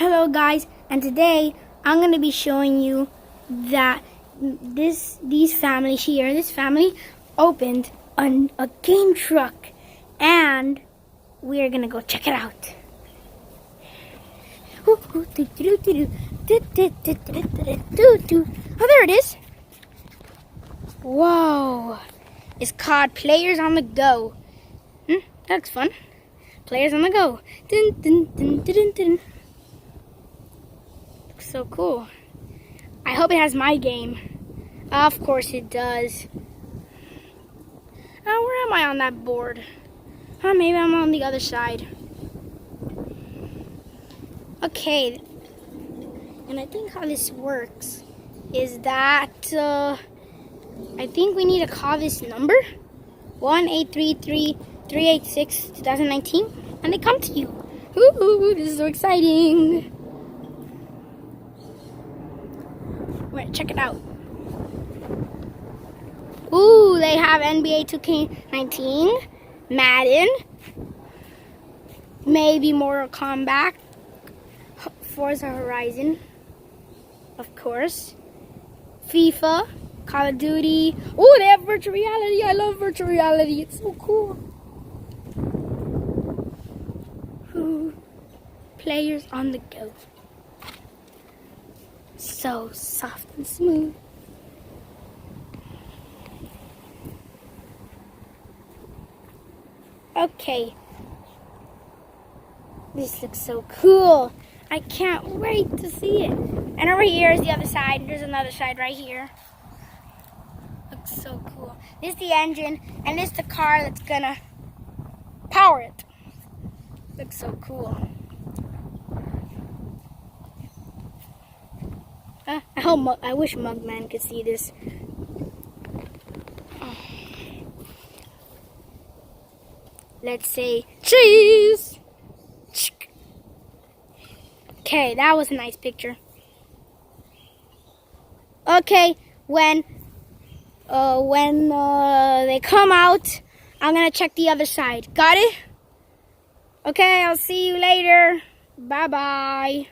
Hello guys, and today I'm going to be showing you that this family opened a game truck, and we're going to go check it out. Oh, there it is. Whoa. It's called Players on the Go. That looks fun. Players on the Go. Dun, dun, dun, dun, dun, dun. Looks so cool. I hope it has my game. Of course it does. Where am I on that board? Maybe I'm on the other side. Okay. And I think how this works is that I think we need to call this number 1-833-386-2019, and they come to you. Ooh, this is so exciting. Wait, check it out. Ooh, they have NBA 2K19, Madden, maybe Mortal Kombat, Forza Horizon, of course, FIFA, Call of Duty. Oh, they have virtual reality. I love virtual reality. It's so cool. Ooh. Players on the Go. So soft and smooth. Okay. This looks so cool. I can't wait to see it. And over here is the other side. There's another side right here. Looks so cool. This is the engine, and this is the car that's gonna power it. Looks so cool. I wish Mugman could see this. Let's say cheese. Okay, that was a nice picture. Okay, when they come out, I'm gonna check the other side. Got it? Okay, I'll see you later. Bye-bye.